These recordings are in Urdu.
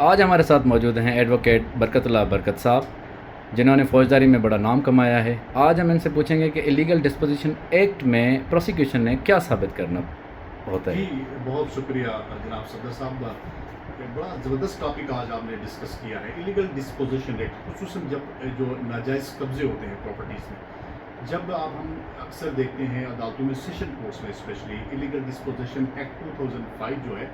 آج ہمارے ساتھ موجود ہیں ایڈوکیٹ برکت اللہ برکت صاحب، جنہوں نے فوجداری میں بڑا نام کمایا ہے۔ آج ہم ان سے پوچھیں گے کہ ایلیگل ڈسپوزیشن ایکٹ میں پروسیکیوشن نے کیا ثابت کرنا ہوتا ہے۔ جی بہت شکریہ جناب صدر صاحب، بڑا زبردست ٹاپک آج آپ نے ڈسکس کیا ہے۔ ایلیگل ڈسپوزیشن ایکٹ خصوصاً جب جو ناجائز قبضے ہوتے ہیں پراپرٹیز میں، جب ہم اکثر دیکھتے ہیں عدالتوں میں، سیشن کورٹس میں اسپیشلی ایلیگل ڈسپوزیشن ایکٹ 2005 جو ہے،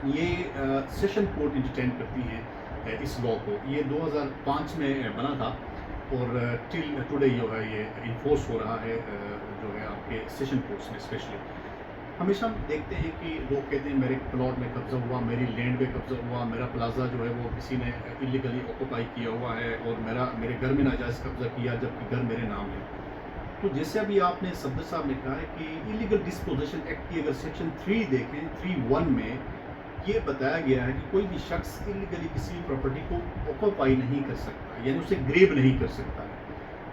یہ سیشن کورٹ انٹرٹین کرتی ہیں اس لاء کو۔ یہ 2005 میں بنا تھا اور ٹل ٹوڈے جو ہے یہ انفورس ہو رہا ہے جو ہے آپ کے سیشن کورٹس میں اسپیشلی۔ ہمیشہ ہم دیکھتے ہیں کہ لوگ کہتے ہیں میرے پلاٹ میں قبضہ ہوا، میری لینڈ پہ قبضہ ہوا، میرا پلازا جو ہے وہ کسی نے ایلیگلی آکوپائی کیا ہوا ہے اور میرے گھر میں ناجائز قبضہ کیا جبکہ گھر میرے نام ہے۔ تو جیسے ابھی آپ نے صدر صاحب نے کہا ہے کہ ایلیگل ڈسپوزیشن ایکٹ کی اگر سیکشن 3 دیکھیں، 3(1) میں یہ بتایا گیا ہے کہ کوئی بھی شخص ایلیگلی کسی پراپرٹی کو آکوپائی نہیں کر سکتا، یعنی اسے گریب نہیں کر سکتا ہے۔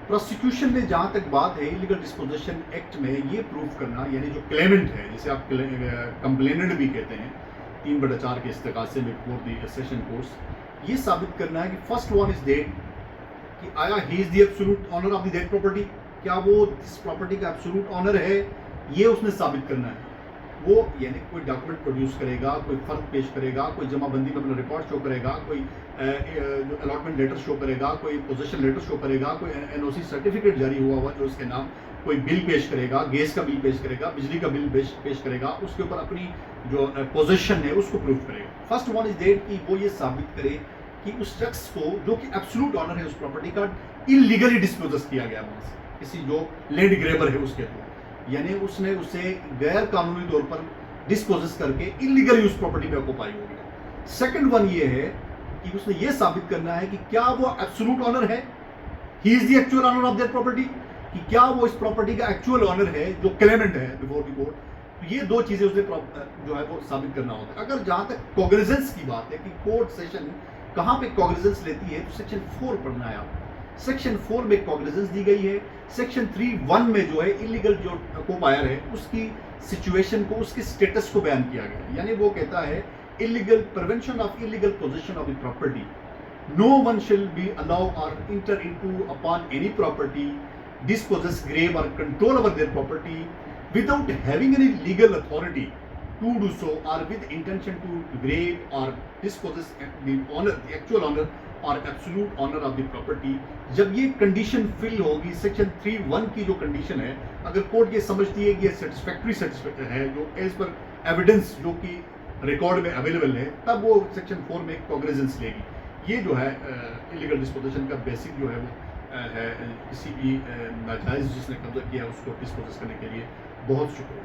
پروسیکیوشن میں جہاں تک بات ہے ایلیگل ڈسپوزیشن ایکٹ میں یہ پروف کرنا، یعنی جو کلیمنٹ ہے، جسے آپ کمپلیننٹ بھی کہتے ہیں 3/4 کے استغاثے میں فور دی سیشن کورٹس، یہ ثابت کرنا ہے کہ فرسٹ ون از دیٹ کہ آیا he is the absolute owner of the that property, کیا وہ اس پراپرٹی کا ایبسولوٹ آنر ہے، یہ اس نے ثابت کرنا ہے۔ وہ یعنی کوئی ڈاکومنٹ پروڈیوس کرے گا، کوئی فرق پیش کرے گا، کوئی جمع بندی میں اپنا ریکارڈ شو کرے گا، کوئی جو الاٹمنٹ لیٹر شو کرے گا، کوئی پوزیشن لیٹر شو کرے گا، کوئی این او سی سرٹیفکیٹ جاری ہوا ہوا جو اس کے نام، کوئی بل پیش کرے گا، گیس کا بل پیش کرے گا، بجلی کا بل پیش کرے گا، اس کے اوپر اپنی جو پوزیشن ہے اس کو پروف کرے گا۔ فرسٹ ون از دیٹ کہ وہ یہ ثابت کرے کہ اس شخص کو جو کہ ایبسولوٹ آنر ہے اس پراپرٹی کا، انلیگلی ڈسپوزس کیا گیا وہاں سے کسی جو لینڈ گریبر ہے اس کے تھرو، یعنی اس نے اسے غیر قانونی طور پر ڈسپوزس کر کے انلیگلی اس پراپرٹی میں آکوپائی ہو گیا۔ سیکنڈ ون یہ ہے کہ اس نے یہ ثابت کرنا ہے کہ کیا وہ ایبسولوٹ آنر ہے، he is the actual owner of that property, کہ کیا وہ اس پراپرٹی کا ایکچوئل آنر ہے جو کلیمنٹ ہے بیفور دی کورٹ۔ تو یہ دو چیزیں اس نے جو ہے وہ ثابت کرنا ہوتا ہے۔ اگر جہاں تک کوگنیزنس کی بات ہے کہ کورٹ سیشن کہاں پہ کوگنیزنس لیتی ہے، تو سیکشن 4 پڑھنا ہے آپ۔ سیکشن 4 میں کوگنیزنس دی گئی ہے۔ سیکشن 3(1) میں جو ہے انلیگل جو آکوپائر ہے اس کی سچویشن کو، اس کی سٹیٹس کو بیان کیا گیا ہے، یعنی وہ کہتا ہے illegal prevention of illegal possession of the property. No one shall be allowed or enter into upon any property, dispossess, grave or control over their property without having any legal authority to do so or with intention to grave or dispossess the owner, the actual owner or absolute owner of the property. جب یہ کنڈیشن فل ہوگی، سیکشن 3(1) کی جو کنڈیشن ہے، اگر کورٹ یہ سمجھتی ہے کہ یہ سیٹسفیکٹری ہے جو ایز پر ایویڈنس جو کہ ریکارڈ میں اویلیبل ہے، تب وہ سیکشن 4 میں کوگنیزنس لے گی۔ یہ جو ہے ایلیگل ڈسپوزیشن کا بیسک جو ہے وہ ہے کسی بھی ناجائز جس نے قبضہ کیا ہے اس کو ڈسپوزس کرنے کے لیے۔ بہت شکریہ۔